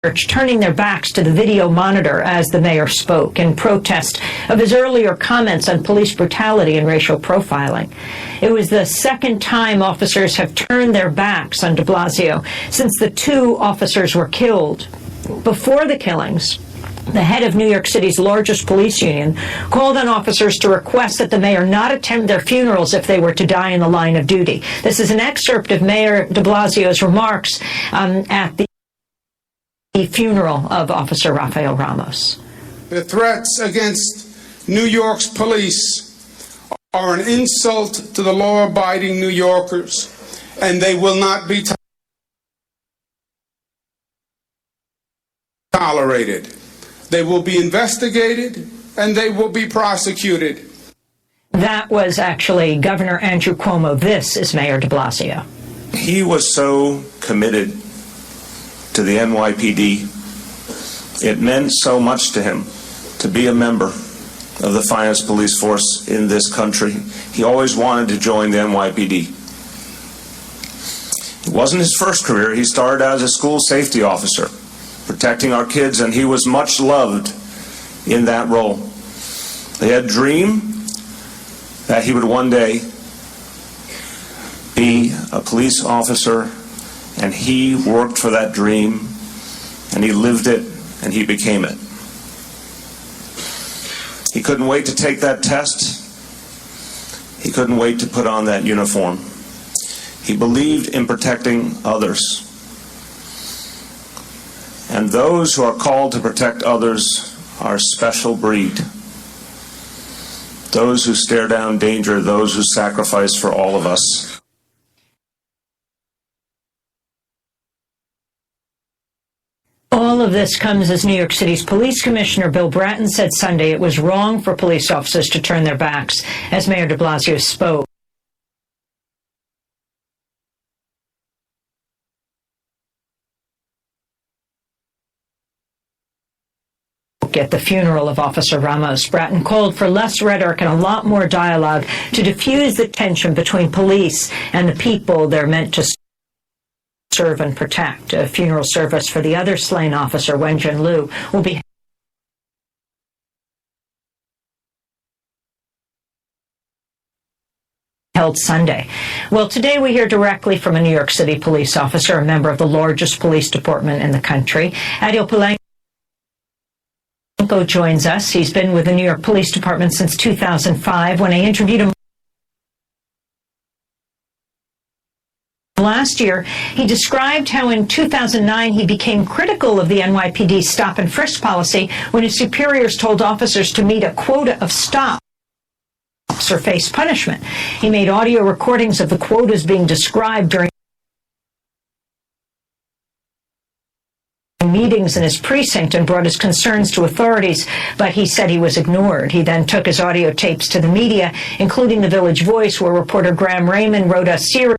turning their backs to the video monitor as the mayor spoke in protest of his earlier comments on police brutality and racial profiling. It was the second time officers have turned their backs on de Blasio since the two officers were killed. Before the killings, the head of New York City's largest police union called on officers to request that the mayor not attend their funerals if they were to die in the line of duty. This is an excerpt of Mayor de Blasio's remarks at the funeral of Officer Rafael Ramos. The threats against New York's police are an insult to the law-abiding New Yorkers, and they will not be tolerated. They will be investigated, and they will be prosecuted. That was actually Governor Andrew Cuomo. This is Mayor de Blasio. He was so committed to the NYPD. It meant so much to him to be a member of the finest police force in this country. He always wanted to join the NYPD. It wasn't his first career. He started out as a school safety officer, protecting our kids, and he was much loved in that role. He had a dream that he would one day be a police officer, and he worked for that dream, and he lived it, and he became it. He couldn't wait to take that test. He couldn't wait to put on that uniform. He believed in protecting others. And those who are called to protect others are a special breed. Those who stare down danger, those who sacrifice for all of us. All of this comes as New York City's Police Commissioner Bill Bratton said Sunday it was wrong for police officers to turn their backs as Mayor de Blasio spoke. At the funeral of Officer Ramos, Bratton called for less rhetoric and a lot more dialogue to diffuse the tension between police and the people they're meant to serve and protect. A funeral service for the other slain officer, Wenjin Liu, will be held Sunday. Well, today we hear directly from a New York City police officer, a member of the largest police department in the country. Adil Palenko joins us. He's been with the New York Police Department since 2005. When I interviewed him last year, he described how in 2009 he became critical of the NYPD's stop and frisk policy when his superiors told officers to meet a quota of stops or face punishment. He made audio recordings of the quotas being described during meetings in his precinct and brought his concerns to authorities, but he said he was ignored. He then took his audio tapes to the media, including the Village Voice, where reporter Graham Raymond wrote a series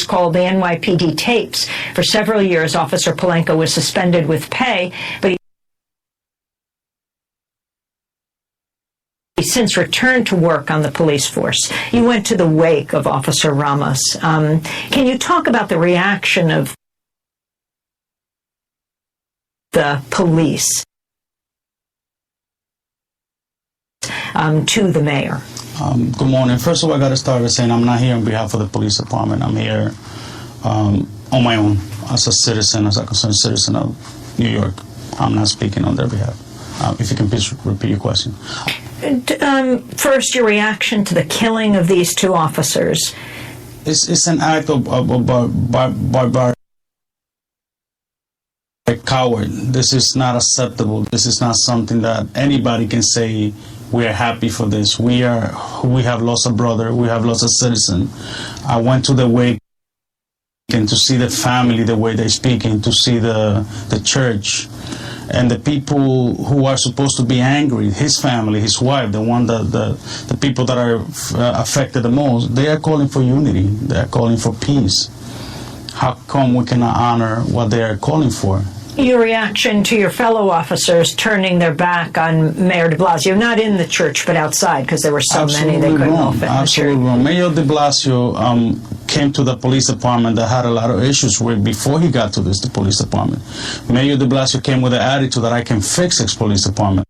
called the NYPD Tapes. For several years, Officer Palenko was suspended with pay, but he since returned to work on the police force. You went to the wake of Officer Ramos. Can you talk about the reaction of the police to the mayor? Good morning. First of all, I got to start by saying I'm not here on behalf of the police department. I'm here on my own as a citizen, as a concerned citizen of New York. I'm not speaking on their behalf. If you can please repeat your question. First, your reaction to the killing of these two officers. It's an act of barbaric. Coward. This is not acceptable. This is not something that anybody can say we are happy for this. We have lost a brother. We have lost a citizen. I went to the wake and to see the family, the way they're speaking, to see the church and the people who are supposed to be angry, his family, his wife, the people that are affected the most. They are calling for unity. They are calling for peace. How come we cannot honor what they are calling for? Your reaction to your fellow officers turning their back on Mayor de Blasio, not in the church, but outside, because there were so many they couldn't all fit in the church. Absolutely wrong. Mayor de Blasio came to the police department that had a lot of issues with before he got to the police department. Mayor de Blasio came with the attitude that I can fix this police department.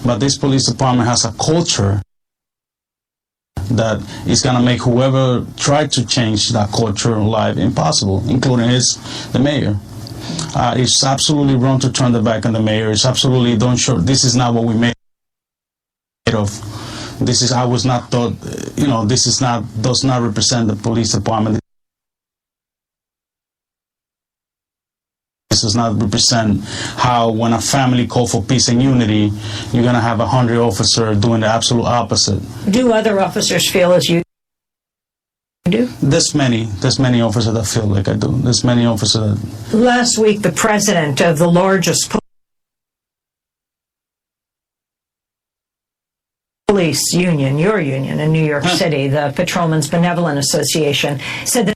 But this police department has a culture that is going to make whoever tried to change that culture life impossible, including the mayor. It's absolutely wrong to turn the back on the mayor. It's absolutely don't show. This is not what we made of. This is I was not thought. This is not does not represent the police department. This does not represent how, when a family call for peace and unity, you're going to have 100 officers doing the absolute opposite. Do other officers feel as you do? There's many officers that feel like I do. There's many officers that... Last week, the president of the largest police union, your union in New York City, the Patrolmen's Benevolent Association, said that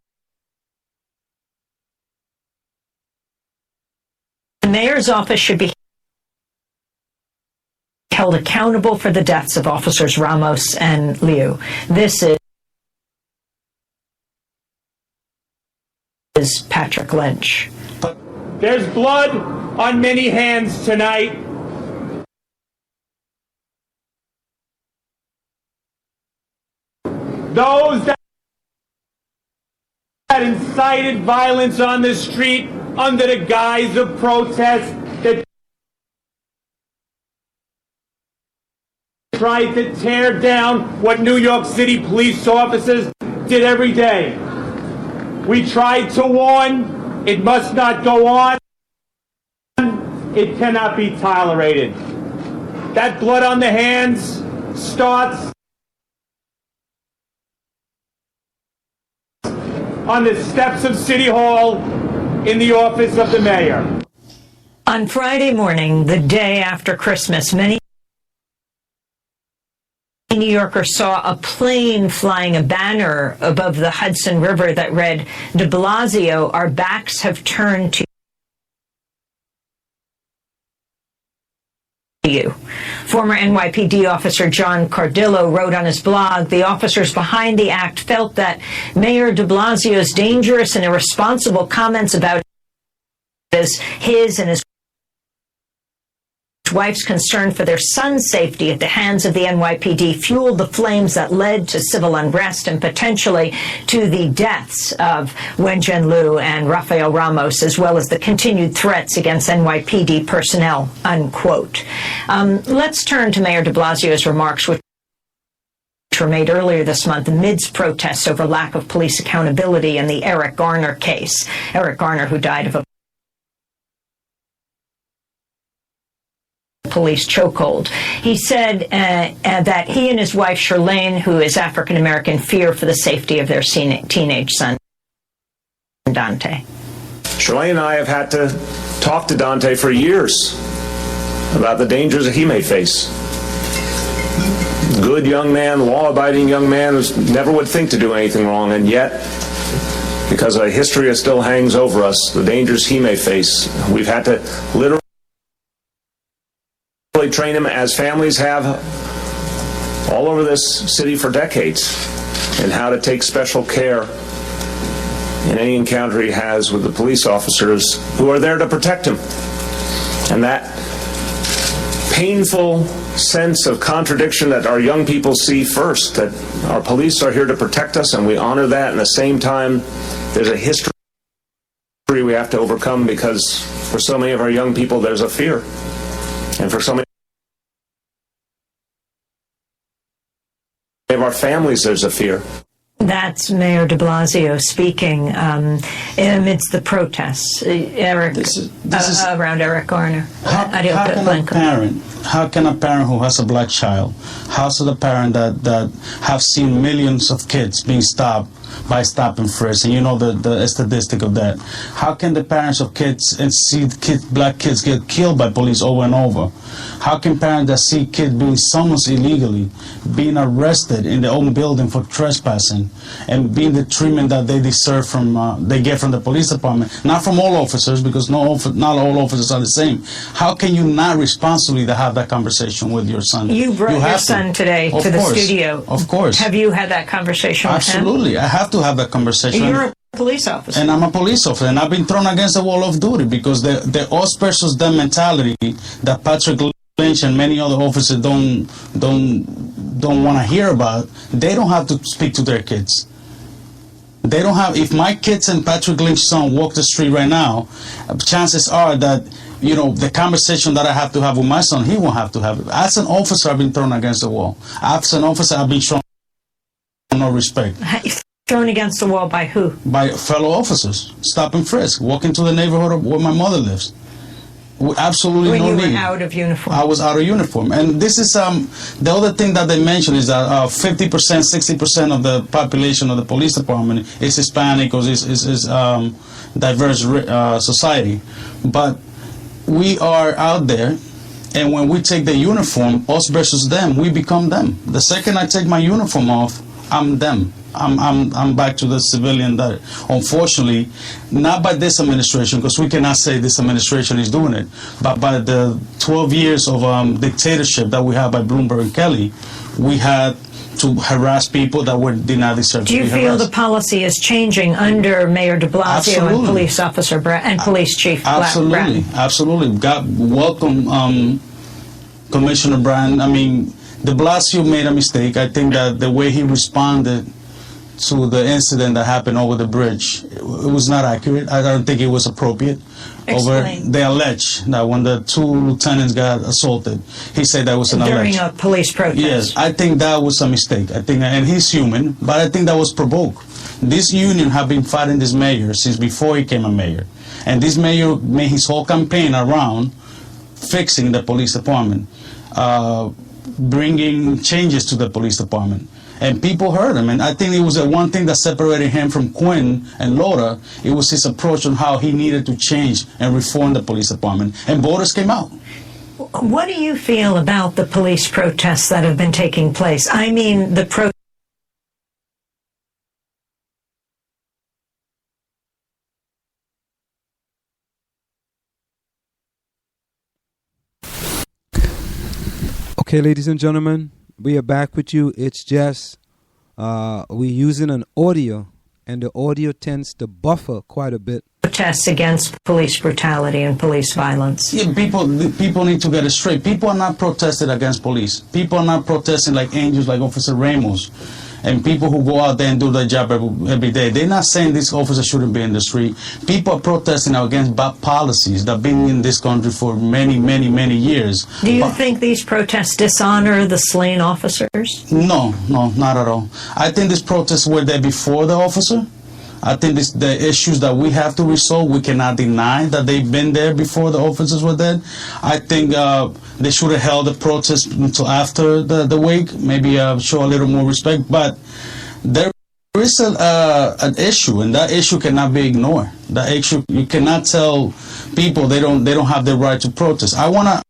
the mayor's office should be held accountable for the deaths of officers Ramos and Liu. This is Patrick Lynch. There's blood on many hands tonight. Those that incited violence on the street under the guise of protest, that tried to tear down what New York City police officers did every day. We tried to warn, it must not go on. It cannot be tolerated. That blood on the hands starts on the steps of City Hall in the office of the mayor. On Friday morning, the day after Christmas, many New Yorkers saw a plane flying a banner above the Hudson River that read, "De Blasio, our backs have turned to you." Former NYPD officer John Cardillo wrote on his blog, the officers behind the act felt that Mayor de Blasio's dangerous and irresponsible comments about his and his wife's concern for their son's safety at the hands of the NYPD fueled the flames that led to civil unrest and potentially to the deaths of Wenjin Liu and Rafael Ramos, as well as the continued threats against NYPD personnel, unquote. Let's turn to Mayor de Blasio's remarks, which were made earlier this month amidst protests over lack of police accountability in the Eric Garner case. Eric Garner, who died of a police chokehold. He said that he and his wife, Charlene, who is African-American, fear for the safety of their teenage son, Dante. Charlene and I have had to talk to Dante for years about the dangers that he may face. Good young man, law-abiding young man who never would think to do anything wrong, and yet, because a history that still hangs over us, the dangers he may face, we've had to literally train him, as families have all over this city for decades, in how to take special care in any encounter he has with the police officers who are there to protect him. And that painful sense of contradiction that our young people see first, that our police are here to protect us and we honor that, and at the same time there's a history we have to overcome, because for so many of our young people there's a fear, and for so many of our families there's a fear. That's Mayor de Blasio speaking amidst the protests, Eric, around Eric Garner. How can a parent who has a black child, how's the parent that have seen millions of kids being stopped by stop and frisk, and you know the statistic of that. How can the parents of kids and see black kids get killed by police over and over? How can parents that see kids being summoned illegally, being arrested in their own building for trespassing, and being the treatment that they deserve from they get from the police department, not from all officers, because not all officers are the same. How can you not responsibly to have that conversation with your son? You brought your son today to the studio. Of course. Have you had that conversation with him? Absolutely. I have to have that conversation. You're a police officer. And I'm a police officer, and I've been thrown against the wall of duty because the us versus them mentality that Patrick Lynch and many other officers don't want to hear about. They don't have to speak to their kids. They don't have. If my kids and Patrick Lynch's son walk the street right now, chances are that the conversation that I have to have with my son, he won't have to have it. As an officer, I've been thrown against the wall. As an officer, I've been shown no respect. Thrown against the wall by who? By fellow officers. Stop and frisk. Walk into the neighborhood where my mother lives. Absolutely no need. When you were out of uniform. I was out of uniform. And this is the other thing that they mentioned is that 50%, 60% of the population of the police department is Hispanic or is diverse society. But we are out there, and when we take the uniform, us versus them, we become them. The second I take my uniform off, I'm them. I'm back to the civilian that, unfortunately, not by this administration, because we cannot say this administration is doing it, but by the 12 years of dictatorship that we have by Bloomberg and Kelly, we had to harass people that did not deserve to be harassed. Do you feel the policy is changing under Mayor de Blasio and Police Officer and Police Chief Absolutely. Bratton? Absolutely. God welcome Commissioner Bratton. I mean, de Blasio made a mistake. I think that the way he responded to the incident that happened over the bridge, it was not accurate. I don't think it was appropriate. Explain. They allege that when the two lieutenants got assaulted, he said that was an during a police protest. Yes, I think that was a mistake. I think, and he's human, but I think that was provoked. This union have been fighting this mayor since before he became a mayor, and this mayor made his whole campaign around fixing the police department, bringing changes to the police department. And people heard him, and I think it was the one thing that separated him from Quinn and Laura. It was his approach on how he needed to change and reform the police department, and voters came out. What do you feel about the police protests that have been taking place? I mean, the Okay, ladies and gentlemen, we are back with you. It's just we're using an audio, and the audio tends to buffer quite a bit. Protests against police brutality and police violence. Yeah, people need to get it straight. People are not protesting against police. People are not protesting like angels, like Officer Ramos, and people who go out there and do their job every day. They're not saying these officers shouldn't be in the street. People are protesting against bad policies that have been in this country for many, many, many years. Do you think these protests dishonor the slain officers? No, not at all. I think these protests were there before the officer. I think the issues that we have to resolve, we cannot deny that they've been there before the officers were dead. I think they should have held the protest until after the wake, maybe show a little more respect. But there is an issue, and that issue cannot be ignored. That issue, you cannot tell people they don't have the right to protest. I wanna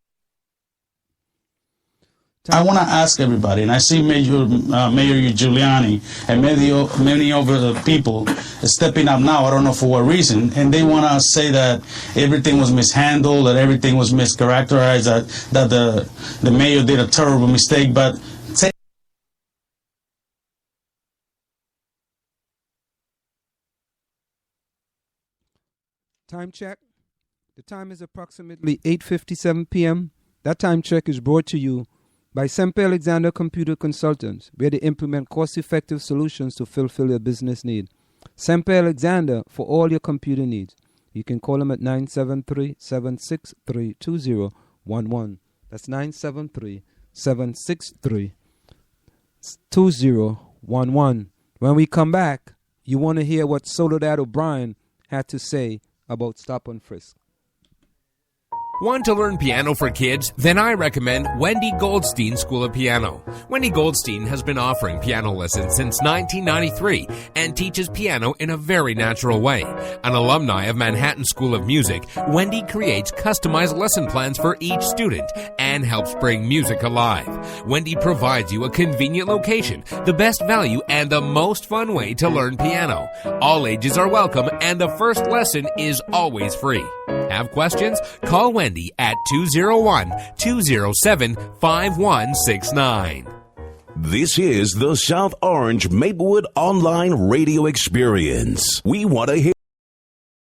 ask everybody, and I see Mayor Giuliani and many other people stepping up now. I don't know for what reason, and they want to say that everything was mishandled, that everything was mischaracterized, that the mayor did a terrible mistake. But time check. The time is approximately 8:57 p.m. That time check is brought to you by Semper Alexander Computer Consultants, where they implement cost-effective solutions to fulfill your business need. Semper Alexander for all your computer needs. You can call them at 973-763-2011. That's 973-763-2011. When we come back, you want to hear what Soledad O'Brien had to say about stop and frisk. Want to learn piano for kids? Then I recommend Wendy Goldstein School of Piano. Wendy Goldstein has been offering piano lessons since 1993 and teaches piano in a very natural way. An alumni of Manhattan School of Music, Wendy creates customized lesson plans for each student and helps bring music alive. Wendy provides you a convenient location, the best value, and the most fun way to learn piano. All ages are welcome and the first lesson is always free. Have questions? Call Wendy at 201-207-5169. This is the South Orange Maplewood Online Radio Experience. We want to hear